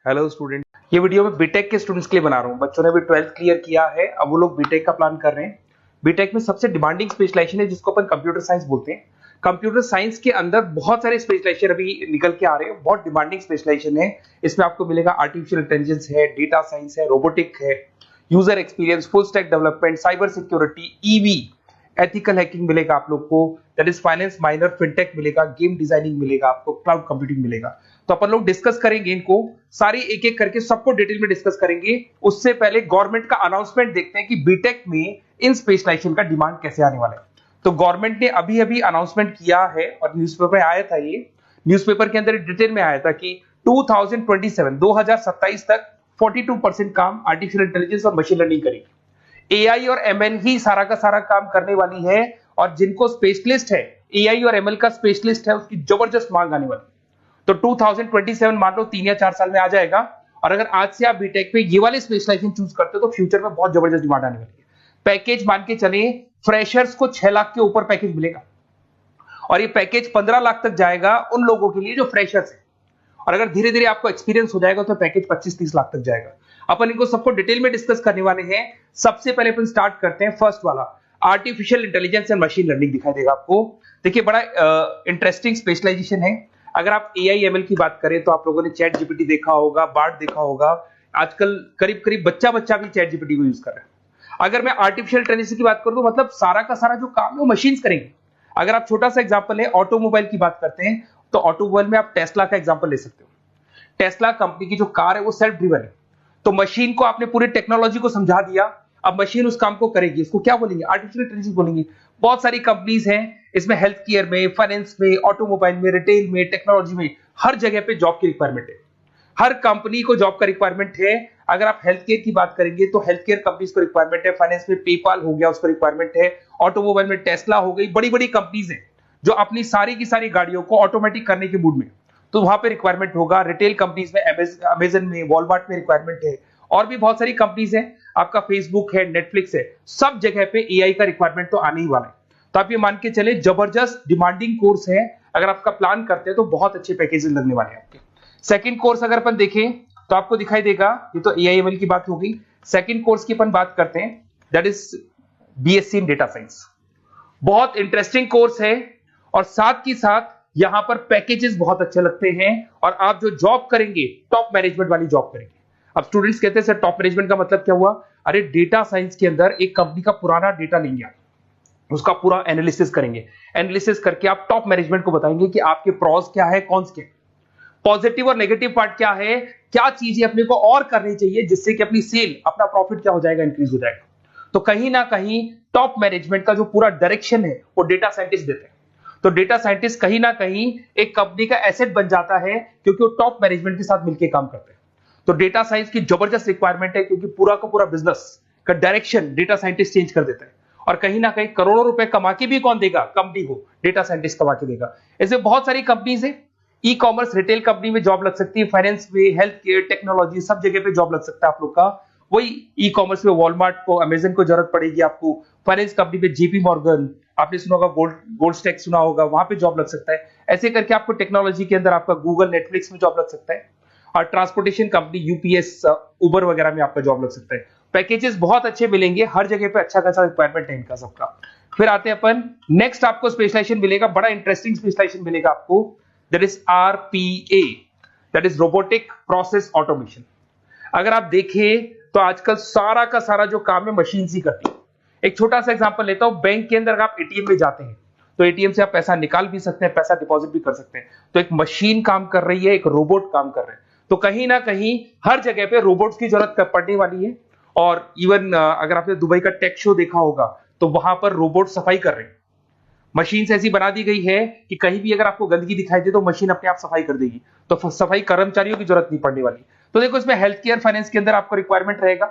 Hello student, ये video मैं BTech के स्टूडेंट्स के लिए बना रहा हूँ। बच्चों ने भी 12th क्लियर किया है, अब वो लोग बीटेक का प्लान कर रहे हैं। बीटेक में सबसे डिमांडिंग स्पेशलाइजेशन है जिसको अपन कंप्यूटर साइंस बोलते हैं। कंप्यूटर साइंस के अंदर बहुत सारे स्पेशलाइजेशन अभी निकल के आ रहे हैं, बहुत डिमांडिंग स्पेशलाइजेशन है। इसमें आपको मिलेगा आर्टिफिशियल इंटेलिजेंस है, डेटा साइंस है, रोबोटिक है, user experience, full stack development, cyber security, EV, ethical hacking मिलेगा आप लोग को, that is finance minor, fintech मिलेगा, गेम डिजाइनिंग मिलेगा, आपको क्लाउड कंप्यूटिंग मिलेगा। तो अपन लोग डिस्कस करेंगे इनको सारी एक एक करके, सबको डिटेल में डिस्कस करेंगे। उससे पहले गवर्नमेंट का अनाउंसमेंट देखते हैं कि बीटेक में इन स्पेशलाइजेशन का डिमांड कैसे आने वाला है। तो गवर्नमेंट ने अभी अभी अनाउंसमेंट किया है और न्यूज़पेपर में आया था, ये न्यूज़पेपर के अंदर डिटेल में आया था कि 2027 तक 42% काम आर्टिफिशियल इंटेलिजेंस और मशीन लर्निंग करेगी। एआई और एमएल ही सारा का सारा काम करने वाली है, और जिनको स्पेशलिस्ट है, एआई और एमएल का स्पेशलिस्ट है, उसकी जबरदस्त मांग आने वाली है। तो 2027 मान लो 3 या 4 साल में आ जाएगा। और अगर आज से आप बीटेक पे ये वाले स्पेशलाइजेशन चूज करते हो तो फ्यूचर में बहुत जबरदस्त डिमांड आने वाली है। पैकेज मान के चले, फ्रेशर्स को 6 लाख के ऊपर पैकेज मिलेगा, और ये पैकेज 15 लाख तक जाएगा उन लोगों के लिए जो फ्रेशर्स है। और अगर धीरे धीरे आपको एक्सपीरियंस हो जाएगा तो पैकेज 25-30 लाख तक जाएगा। अपन इनको सबको डिटेल में डिस्कस करने वाले हैं। सबसे पहले अपन स्टार्ट करते हैं फर्स्ट वाला, artificial intelligence and machine learning दिखाई देगा आपको। देखिए, बड़ा इंटरेस्टिंग स्पेशलाइजेशन है। अगर आप एआई एमएल की बात करें तो आप लोगों ने चैट जीपीटी देखा होगा, बार्ड देखा होगा। आजकल करीब करीब बच्चा भी चैट जीपीटी को यूज कर रहा है। अगर मैं आर्टिफिशियल इंटेलिजेंस की बात करूं तो मतलब सारा का सारा जो काम है वो मशीन्स करेंगे। अगर आप छोटा सा एग्जांपल है, ऑटोमोबाइल की बात करते हैं तो ऑटोमोबाइल में आप टेस्ला का एग्जांपल ले सकते हो। टेस्ला कंपनी की जो कार है वो सेल्फ ड्रिवन है। तो मशीन को आपने पूरी टेक्नोलॉजी को समझा दिया, अब मशीन उस काम को करेगी। इसको क्या बोलेंगे? आर्टिफिशियल इंटेलिजेंस बोलेंगे। बहुत सारी कंपनीज हैं इसमें, हेल्थ केयर में, फाइनेंस में, ऑटोमोबाइल में, रिटेल में, टेक्नोलॉजी में, हर जगह पे जॉब की रिक्वायरमेंट है। हर कंपनी को जॉब का रिक्वायरमेंट है। अगर आप हेल्थ केयर की बात करेंगे तो हेल्थ केयर कंपनीज को रिक्वायरमेंट है, फाइनेंस में पेपाल हो गया उसको रिक्वायरमेंट है, ऑटोमोबाइल में टेस्ला हो गई, बड़ी बड़ी कंपनीज हैं जो अपनी सारी की सारी गाड़ियों को ऑटोमेटिक करने के मूड में, तो वहां पे रिक्वायरमेंट होगा। रिटेल कंपनीज में अमेजन में, वॉलमार्ट में रिक्वायरमेंट है, और भी बहुत सारी कंपनीज हैं, आपका फेसबुक है, नेटफ्लिक्स है, सब जगह पे एआई का रिक्वायरमेंट तो आने ही वाला है। तो आप ये मान के चले जबरदस्त डिमांडिंग कोर्स है। अगर आपका प्लान करते हैं तो बहुत अच्छे पैकेजेस लगने वाले हैं आपके। सेकंड कोर्स अगर अपन देखें तो आपको दिखाई देगा, ये तो एआई एमएल की बात हो गई। सेकंड कोर्स की अपन बात करते हैं, that is BSc in data science. बहुत इंटरेस्टिंग कोर्स है, और साथ ही साथ यहां पर पैकेजेस बहुत अच्छे लगते हैं, और आप जो जॉब करेंगे टॉप मैनेजमेंट वाली जॉब करेंगे। अब स्टूडेंट्स कहते हैं सर टॉप मैनेजमेंट का मतलब क्या हुआ? अरे डेटा साइंस के अंदर एक कंपनी का पुराना डेटा लेंगे आप, उसका पूरा एनालिसिस करेंगे, एनालिसिस करके आप टॉप मैनेजमेंट को बताएंगे कि आपके प्रॉस क्या है, कॉन्स क्या है, पॉजिटिव और नेगेटिव पार्ट क्या है, क्या चीजें अपने को और करनी चाहिए जिससे कि अपनी सेल, अपना प्रॉफिट क्या हो जाएगा, इंक्रीज हो जाएगा। तो कहीं ना कहीं टॉप मैनेजमेंट का जो पूरा डायरेक्शन है वो डेटा साइंटिस्ट देते हैं। तो डेटा साइंटिस्ट कहीं ना कहीं एक कंपनी का एसेट बन जाता है, क्योंकि वो टॉप मैनेजमेंट के साथ मिलकर काम करते हैं। तो डेटा साइंस की जबरदस्त रिक्वायरमेंट है, क्योंकि पूरा का पूरा बिजनेस का डायरेक्शन डेटा साइंटिस्ट चेंज कर देता है। और कहीं ना कहीं करोड़ों रुपए कमा के भी कौन देगा? कंपनी को डेटा साइंटिस्ट कमा के देगा। ऐसे बहुत सारी कंपनीज है, ई कॉमर्स, रिटेल कंपनी में जॉब लग सकती है, फाइनेंस में, हेल्थ केयर, टेक्नोलॉजी, सब जगह पे जॉब लग सकता है आप लोग का। वही ई कॉमर्स में वॉलमार्ट को, अमेजन को जरूरत पड़ेगी आपको। फाइनेंस कंपनी में जेपी मॉर्गन, आपने सुना होगा, गोल्ड स्टैक सुना होगा, वहां पे जॉब लग सकता है। ऐसे करके आपको टेक्नोलॉजी के अंदर आपका गूगल, नेटफ्लिक्स में जॉब लग सकता है। और ट्रांसपोर्टेशन कंपनी, यूपीएस, उबर वगैरह में आपका जॉब लग सकता है। पैकेजेस बहुत अच्छे मिलेंगे, हर जगह पे अच्छा खासा रिक्वायरमेंट है इनका सबका। फिर आते हैं अपन नेक्स्ट, आपको स्पेशलाइजेशन मिलेगा, बड़ा इंटरेस्टिंग स्पेशलाइजेशन मिलेगा आपको, that is RPA, that is robotic process automation. अगर आप देखें तो आजकल सारा का सारा जो काम है मशीन ही करती है। एक छोटा सा एग्जांपल लेता हूं, बैंक के अंदर अगर आप एटीएम में जाते हैं तो एटीएम से आप पैसा निकाल भी सकते हैं, पैसा डिपॉजिट भी कर सकते हैं। तो एक मशीन काम कर रही है, एक रोबोट काम कर रहे हैं। तो कहीं ना कहीं हर जगह पे रोबोट्स की जरूरत पड़ने वाली है। और इवन अगर आपने दुबई का टेक शो देखा होगा तो वहां पर रोबोट सफाई कर रहे हैं। मशीन ऐसी बना दी गई है कि कहीं भी अगर आपको गंदगी दिखाई दे तो मशीन अपने आप सफाई कर देगी। तो सफाई कर्मचारियों की जरूरत नहीं पड़ने वाली। तो देखो, इसमें हेल्थ केयर, फाइनेंस के अंदर आपको रिक्वायरमेंट रहेगा।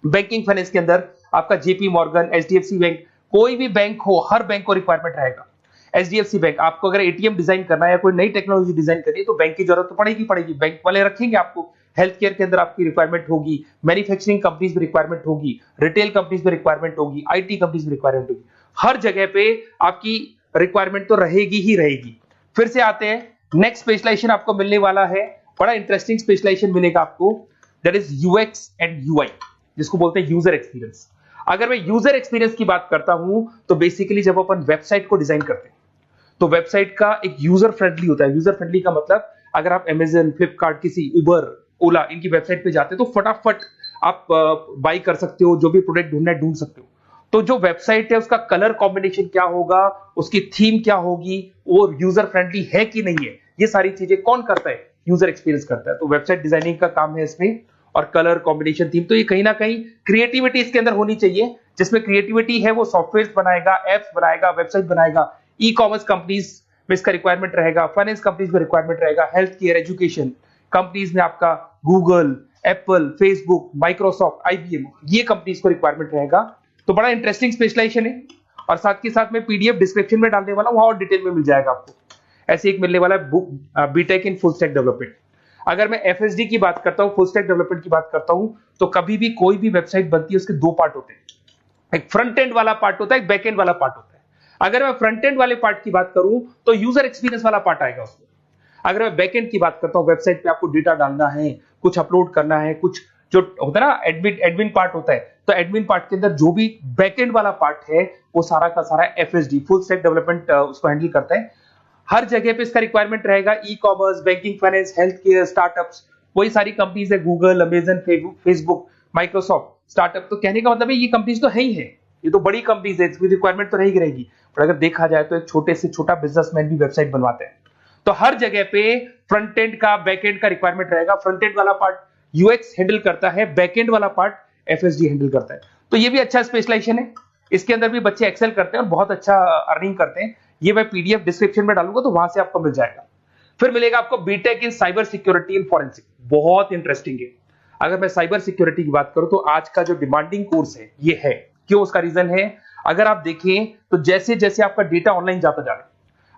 बैंकिंग फाइनेंस के अंदर आपका जेपी मॉर्गन, एचडीएफसी बैंक, कोई भी बैंक हो, हर बैंक को रिक्वायरमेंट रहेगा। एचडीएफसी बैंक, आपको अगर एटीएम डिजाइन करना है या कोई नई टेक्नोलॉजी डिजाइन करनी है तो बैंक की जरूरत तो पड़ेगी, बैंक वाले रखेंगे आपको। हेल्थ केयर के अंदर आपकी रिक्वायरमेंट होगी, मैन्युफैक्चरिंग कंपनीज में रिक्वायरमेंट होगी, रिटेल कंपनीज में रिक्वायरमेंट होगी, आईटी कंपनीज में रिक्वायरमेंट होगी। हर जगह पे आपकी रिक्वायरमेंट तो रहेगी ही रहेगी। फिर से आते हैं, नेक्स्ट स्पेशलाइजेशन आपको मिलने वाला है बड़ा इंटरेस्टिंग स्पेशलाइजेशन मिलेगा आपको, that is UX and UI, जिसको बोलते हैं यूजर एक्सपीरियंस। अगर मैं यूजर एक्सपीरियंस की बात करता हूं तो बेसिकली जब अपन वेबसाइट को डिजाइन करते हैं तो वेबसाइट का एक यूजर फ्रेंडली होता है। यूजर फ्रेंडली का मतलब अगर आप अमेजन, फ्लिपकार्ट, किसी उबर, ओला इनकी वेबसाइट पे जाते हैं तो फटाफट आप बाई कर सकते हो, जो भी प्रोडक्ट ढूंढना है ढूंढ सकते हो। तो जो वेबसाइट है उसका कलर कॉम्बिनेशन क्या होगा, उसकी थीम क्या होगी, वो यूजर फ्रेंडली है कि नहीं है, ये सारी चीजें कौन करता है, यूजर एक्सपीरियंस करता है। तो वेबसाइट डिजाइनिंग का काम है इसमें, और कलर कॉम्बिनेशन, थीम, तो ये कहीं ना कहीं क्रिएटिविटी इसके अंदर होनी चाहिए। जिसमें क्रिएटिविटी है वो सॉफ्टवेयर बनाएगा, एप्स बनाएगा, वेबसाइट बनाएगा। ई कॉमर्स कंपनीज में इसका रिक्वायरमेंट रहेगा, फाइनेंस कंपनीज में रिक्वायरमेंट रहेगा, हेल्थ केयर, एजुकेशन कंपनीज में आपका Google, Apple, Facebook, Microsoft, IBM, ये कंपनीज को रिक्वायरमेंट रहेगा। तो बड़ा इंटरेस्टिंग स्पेशलाइजेशन है। और साथ के साथ में पीडीएफ डिस्क्रिप्शन में डालने वाला हूं, वहां और डिटेल में मिल जाएगा आपको। ऐसे एक मिलने वाला है book, BTech in full stack development. अगर मैं एफएसडी की बात करता हूं, फुल स्टैक डेवलपमेंट की बात करता हूं, तो कभी भी कोई भी वेबसाइट बनती है उसके दो पार्ट होते हैं, एक फ्रंट एंड वाला पार्ट होता है, एक बैक एंड वाला पार्ट होता है। अगर मैं फ्रंट एंड वाले पार्ट की बात करूं तो यूजर एक्सपीरियंस वाला पार्ट आएगा उसमें। अगर मैं बैक एंड की बात करता हूं, वेबसाइट पे आपको डेटा डालना है, कुछ अपलोड करना है, कुछ जो होता है ना एडमिन पार्ट होता है, तो एडमिन पार्ट के अंदर जो भी बैक एंड वाला पार्ट है वो सारा का सारा एफएसडी, फुल स्टैक डेवलपमेंट, उसको हैंडल करता है। हर जगह पे इसका रिक्वायरमेंट रहेगा। E commerce, banking, finance, health care, startups, वही सारी कंपनीज है, Google, Amazon, Facebook, Microsoft, startup. तो कहने का मतलब है ये कंपनीज तो है ही है, ये तो बड़ी कंपनीज है, इसकी रिक्वायरमेंट तो रहेगी रहेगी। पर अगर देखा जाए तो एक छोटे से छोटा बिजनेसमैन भी वेबसाइट बनवाते हैं। तो हर जगह पे फ्रंट एंड का, बैक एंड का रिक्वायरमेंट रहेगा। फ्रंट एंड वाला पार्ट यूएक्स हैंडल करता है, बैक एंड वाला पार्ट एफएसडी हैंडल करता है। तो ये भी अच्छा स्पेशलाइजेशन है। इसके अंदर भी बच्चे एक्सेल करते हैं और बहुत अच्छा अर्निंग करते हैं। ये मैं पीडीएफ डिस्क्रिप्शन में डालूंगा तो वहां से आपको मिल जाएगा। फिर मिलेगा आपको BTech in cyber security and forensic, बहुत इंटरेस्टिंग है। अगर मैं साइबर सिक्योरिटी की बात करूं तो आज का जो डिमांडिंग कोर्स है ये है। क्यों? उसका रीजन है, अगर आप देखें तो जैसे जैसे आपका डेटा ऑनलाइन जाता जा रहा है,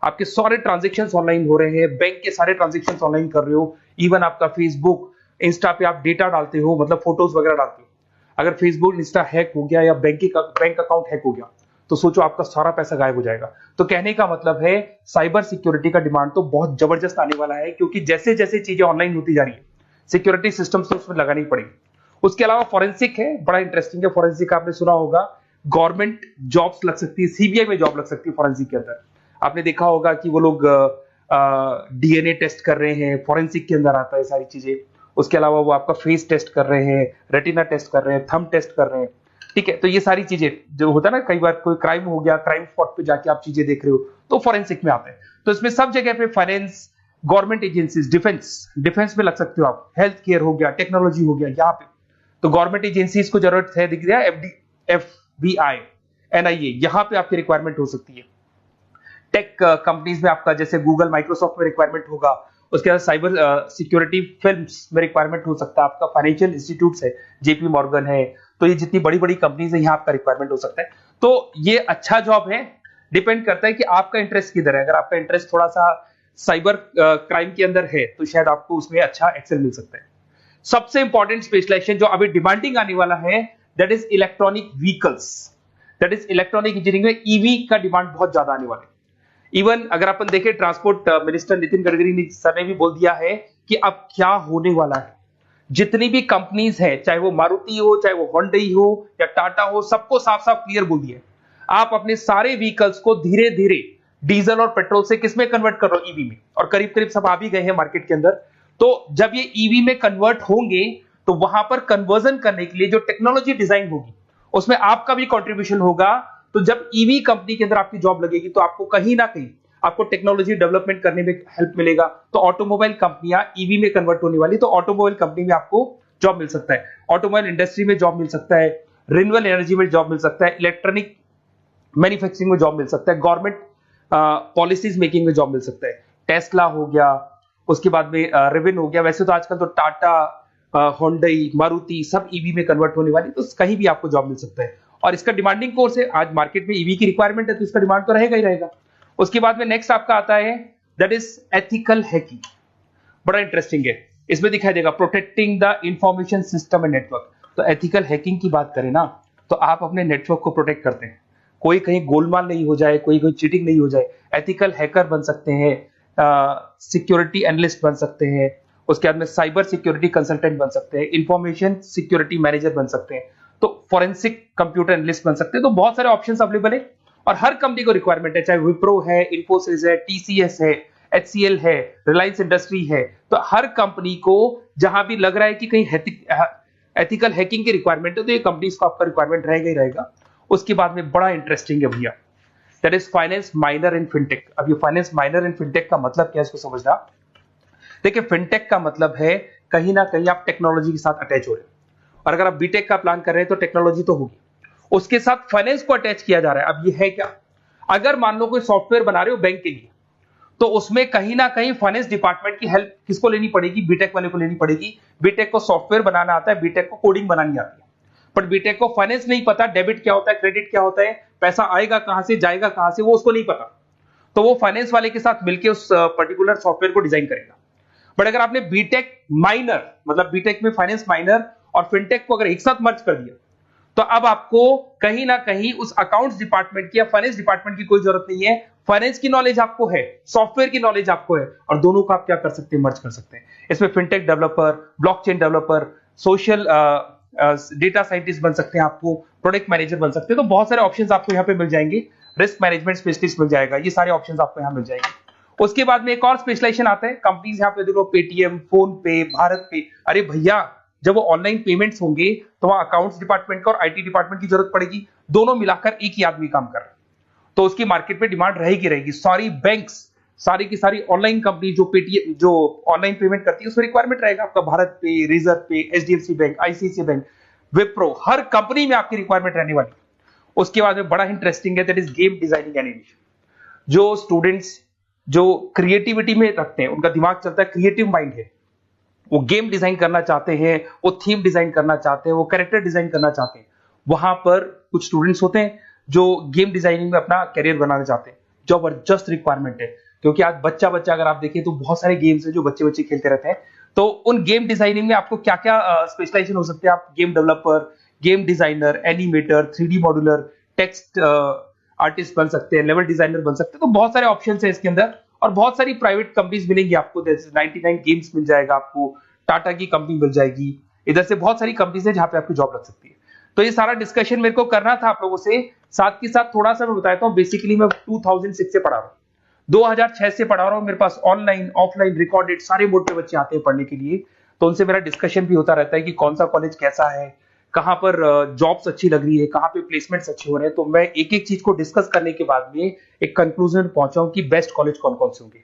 आपके सारे ट्रांजेक्शंस ऑनलाइन हो रहे हैं, बैंक के सारे ट्रांजेक्शंस ऑनलाइन कर रहे हो, इवन आपका फेसबुक, इंस्टा पे आप डेटा डालते हो, मतलब फोटोज वगैरह डालते हो। अगर फेसबुक, इंस्टा हैक हो गया या बैंक अकाउंट हैक हो गया तो सोचो आपका सारा पैसा गायब हो जाएगा। तो कहने का मतलब है साइबर सिक्योरिटी का डिमांड तो बहुत जबरदस्त आने वाला है, क्योंकि जैसे जैसे चीजें ऑनलाइन होती जा रही है सिक्योरिटी सिस्टम्स तो उसमें लगानी पड़ेगी। उसके अलावा फॉरेंसिक है, बड़ा इंटरेस्टिंग है। फॉरेंसिक आपने सुना होगा, गवर्नमेंट जॉब्स लग सकती है, सीबीआई में जॉब लग सकती है फॉरेंसिक के अंदर। आपने देखा होगा कि वो लोग डीएनए टेस्ट कर रहे हैं, फॉरेंसिक के अंदर आता है सारी चीजें। उसके अलावा वो आपका फेस टेस्ट कर रहे हैं, रेटिना टेस्ट कर रहे हैं, थंब टेस्ट कर रहे हैं, ठीक है। तो ये सारी चीजें जो होता है ना, कई बार कोई क्राइम हो गया, क्राइम स्पॉट पे जाके आप चीजें देख रहे हो तो फॉरेंसिक में आता है। तो इसमें सब जगह पे फाइनेंस, गवर्नमेंट एजेंसीज, डिफेंस में लग सकते हो आप, हेल्थ केयर हो गया, टेक्नोलॉजी हो गया, यहाँ पे तो गवर्नमेंट एजेंसीज को जरूरत है, दिख गया एफबीआई, एनआईए, यहाँ पे आपकी रिक्वायरमेंट हो सकती है। टेक कंपनीज में आपका जैसे गूगल, माइक्रोसॉफ्ट में रिक्वायरमेंट होगा। उसके बाद साइबर सिक्योरिटी फिल्म्स में रिक्वायरमेंट हो सकता है आपका, फाइनेंशियल इंस्टीट्यूट्स है, जेपी मॉर्गन है, तो ये जितनी बड़ी बड़ी कंपनीज है यहाँ आपका रिक्वायरमेंट हो सकता है। तो ये अच्छा जॉब है, डिपेंड करता है कि आपका इंटरेस्ट किधर है। अगर आपका इंटरेस्ट थोड़ा सा साइबर क्राइम के अंदर है तो शायद आपको उसमें अच्छा एक्सेल मिल सकता है। सबसे इंपॉर्टेंट स्पेशलाइजेशन जो अभी डिमांडिंग आने वाला है, that is electronic vehicles, that is electronic engineering में ईवी का डिमांड बहुत ज्यादा आने वाला है। इवन अगर अपन देखें, transport minister Nitin Gadkari sir ने भी बोल दिया है कि अब क्या होने वाला है, जितनी भी कंपनीज है, चाहे वो मारुति हो, चाहे वो होंडई हो या टाटा हो, सबको साफ साफ क्लियर बोल दिया, आप अपने सारे व्हीकल्स को धीरे धीरे डीजल और पेट्रोल से किसमें कन्वर्ट कर रहे हो, ईवी में। और करीब करीब सब आ भी गए हैं मार्केट के अंदर। तो जब ये ईवी में कन्वर्ट होंगे तो वहां पर कन्वर्जन करने के लिए जो टेक्नोलॉजी डिजाइन होगी उसमें आपका भी कंट्रीब्यूशन होगा। तो जब ईवी कंपनी के अंदर आपकी जॉब लगेगी तो आपको कहीं ना कहीं आपको टेक्नोलॉजी डेवलपमेंट करने में हेल्प मिलेगा। तो ऑटोमोबाइल कंपनियां ईवी में कन्वर्ट होने वाली, तो ऑटोमोबाइल कंपनी में आपको जॉब मिल सकता है, ऑटोमोबाइल इंडस्ट्री में जॉब मिल सकता है, रिन्यूएबल एनर्जी में जॉब मिल सकता है, इलेक्ट्रॉनिक मैन्युफैक्चरिंग में जॉब मिल सकता है, गवर्नमेंट पॉलिसीज मेकिंग में जॉब मिल सकता है। टेस्ला हो गया, उसके बाद में रिविन हो गया। वैसे तो आजकल तो टाटा, होंडई, मारुति सब ईवी में कन्वर्ट होने वाली, तो कहीं भी आपको जॉब मिल सकता है। और इसका डिमांडिंग कोर्स है, आज मार्केट में ईवी की रिक्वायरमेंट है तो इसका डिमांड तो रहेगा ही रहेगा। उसके बाद में नेक्स्ट आपका आता है दैट इज एथिकल हैकिंग, बड़ा इंटरेस्टिंग है। इसमें दिखाई देगा protecting the information system and network. तो एथिकल हैकिंग की बात करें ना, तो आप अपने नेटवर्क को प्रोटेक्ट करते हैं, कोई कहीं गोलमाल नहीं हो जाए, कोई चीटिंग नहीं हो जाए। एथिकल हैकर बन सकते हैं, सिक्योरिटी एनालिस्ट बन सकते हैं, उसके बाद में साइबर सिक्योरिटी कंसल्टेंट बन सकते हैं, इंफॉर्मेशन सिक्योरिटी मैनेजर बन सकते हैं, तो फॉरेंसिक कंप्यूटर एनालिस्ट बन सकते हैं। तो बहुत सारे ऑप्शंस अवेलेबल है और हर कंपनी को रिक्वायरमेंट है, चाहे विप्रो है, इन्फोसिस है, टीसीएस है, एचसीएल है, रिलायंस इंडस्ट्री है। तो हर कंपनी को जहां भी लग रहा है कि कहीं एथिकल हैकिंग की रिक्वायरमेंट है तो ये कंपनीज को आपका रिक्वायरमेंट रहेगा ही रहेगा। उसके बाद में बड़ा इंटरेस्टिंग है भैया, that is finance minor in fintech. अब ये फाइनेंस माइनर इन फिनटेक का मतलब क्या है इसको समझना। देखिए फिनटेक का मतलब है कहीं ना कहीं आप टेक्नोलॉजी के साथ अटैच हो रहे हैं, और अगर आप बीटेक का प्लान कर रहे हैं तो टेक्नोलॉजी तो होगी, उसके साथ फाइनेंस को अटैच किया जा रहा है। अब ये है क्या, अगर मान लो कोई सॉफ्टवेयर बना रहे हो बैंक के लिए, तो उसमें कहीं ना कहीं फाइनेंस डिपार्टमेंट की हेल्प किसको लेनी पड़ेगी, बीटेक वाले को लेनी पड़ेगी। बीटेक को सॉफ्टवेयर बनाना आता है, बीटेक को कोडिंग बनानी आती है, पर बीटेक को फाइनेंस नहीं पता, डेबिट क्या होता है, क्रेडिट क्या होता है, पैसा आएगा कहां से, जाएगा कहां से, वो उसको नहीं पता। तो वो फाइनेंस वाले के साथ मिलकर उस पर्टिकुलर सॉफ्टवेयर को डिजाइन करेगा। बट अगर आपने बीटेक माइनर, मतलब बीटेक में फाइनेंस माइनर और फिनटेक को अगर एक साथ मर्ज कर दिया, तो अब आपको कहीं ना कहीं उस अकाउंट्स डिपार्टमेंट की या फाइनेंस डिपार्टमेंट की कोई जरूरत नहीं है। फाइनेंस की नॉलेज आपको है, सॉफ्टवेयर की नॉलेज आपको है, और दोनों को आप क्या कर सकते हैं, मर्ज कर सकते हैं। इसमें fintech developer, blockchain developer, social data scientist बन सकते हैं, आपको प्रोडक्ट मैनेजर बन सकते हैं। तो बहुत सारे ऑप्शंस आपको यहाँ पे मिल जाएंगे, रिस्क मैनेजमेंट स्पेशलिस्ट मिल जाएगा, ये सारे ऑप्शंस आपको यहाँ मिल जाएंगे। उसके बाद में एक और स्पेशलाइजेशन आता है, कंपनीज यहाँ पे देखो पेटीएम, फोन पे, भारत पे। अरे भैया जब वो ऑनलाइन पेमेंट्स होंगे तो वहां अकाउंट्स डिपार्टमेंट का और आईटी डिपार्टमेंट की जरूरत पड़ेगी, दोनों मिलाकर एक ही आदमी काम कर रहा है, तो उसकी मार्केट में डिमांड रहेगी रहेगी। सारी बैंक्स, सारी की सारी ऑनलाइन कंपनी जो पेटीएम, जो ऑनलाइन पेमेंट करती है, उसमें रिक्वायरमेंट रहेगा आपका। भारत पे, Razorpay, HDFC bank, ICICI bank, Wipro, हर कंपनी में आपकी रिक्वायरमेंट रहने वाली है। उसके बाद में बड़ा इंटरेस्टिंग है, that is game designing animation. जो स्टूडेंट्स जो क्रिएटिविटी में रखते हैं, उनका दिमाग चलता है, क्रिएटिव माइंड है, वो गेम डिजाइन करना चाहते हैं, वो थीम डिजाइन करना चाहते हैं, वो कैरेक्टर डिजाइन करना चाहते हैं, वहां पर कुछ स्टूडेंट्स होते हैं जो गेम डिजाइनिंग में अपना करियर बनाना चाहते हैं। जबरदस्त रिक्वायरमेंट है, क्योंकि आज बच्चा बच्चा अगर आप देखें तो बहुत सारे गेम्स हैं जो बच्चे बच्चे खेलते रहते हैं। तो उन गेम डिजाइनिंग में आपको क्या क्या स्पेशलाइजेशन हो सकते हैं, आप game developer, game designer, animator, 3D modular, text artist बन सकते हैं, लेवल डिजाइनर बन सकते हैं। तो बहुत सारे ऑप्शंस हैं इसके अंदर, और बहुत सारी प्राइवेट कंपनीज मिलेंगी आपको, जैसे 99 गेम्स मिल जाएगा आपको, टाटा की कंपनी मिल जाएगी, इधर से बहुत सारी कंपनीज है जहां पे आपकी जॉब लग सकती है। तो ये सारा डिस्कशन मेरे को करना था आप लोगों से, साथ के साथ थोड़ा सा मैं बताता हूँ। बेसिकली मैं 2006 से पढ़ा रहा हूँ, 2006 से पढ़ा रहा हूँ। मेरे पास ऑनलाइन ऑफलाइन रिकॉर्डेड सारे मोड पे बच्चे आते हैं पढ़ने के लिए, तो उनसे मेरा डिस्कशन भी होता रहता है कि कौन सा कॉलेज कैसा है, कहां पर जॉब्स अच्छी लग रही है, कहां पे प्लेसमेंट्स अच्छे हो रहे हैं। तो मैं एक एक चीज को डिस्कस करने के बाद में एक कंक्लूजन पहुंचा हूं कि बेस्ट कॉलेज कौन कौन से होंगे।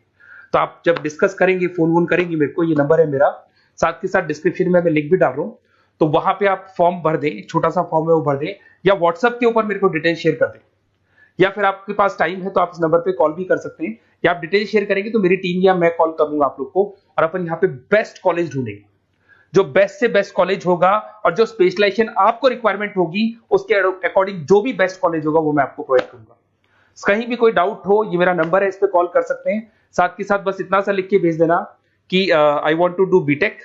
तो आप जब डिस्कस करेंगे, फोन वोन करेंगे मेरे को, ये नंबर है मेरा, साथ के साथ डिस्क्रिप्शन में मैं लिंक भी डाल रहा हूँ, तो वहां पे आप फॉर्म भर दें, एक छोटा सा फॉर्म है वो भर दें, या व्हाट्सएप के ऊपर मेरे को डिटेल शेयर कर दें, या फिर आपके पास टाइम है तो आप इस नंबर पे कॉल भी कर सकते हैं, या आप डिटेल शेयर करेंगे तो मेरी टीम या मैं कॉल करूंगा आप लोग को, और अपन यहाँ पे बेस्ट कॉलेज ढूंढेंगे। जो बेस्ट से बेस्ट कॉलेज होगा और जो स्पेशलाइजेशन आपको रिक्वायरमेंट होगी उसके अकॉर्डिंग जो भी बेस्ट कॉलेज होगा वो मैं आपको प्रोवाइड करूंगा। कहीं भी कोई डाउट हो, ये मेरा नंबर है, इस पे कॉल कर सकते हैं। साथ के साथ बस इतना सा लिख के भेज देना कि I want to do BTech,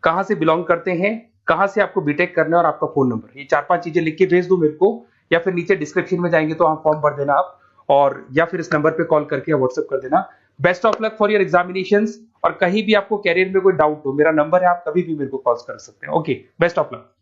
कहां से बिलोंग करते हैं, कहां से आपको बीटेक करना है, और आपका फोन नंबर, ये 4-5 चीजें लिख के भेज दो मेरे को, या फिर नीचे डिस्क्रिप्शन में जाएंगे तो आप फॉर्म भर देना आप, और या फिर इस नंबर पे कॉल करके या व्हाट्सएप कर देना। Best of luck for your examinations, और कहीं भी आपको कैरियर में कोई डाउट हो, मेरा नंबर है, आप कभी भी मेरे को कॉल कर सकते हैं। Okay, best of luck.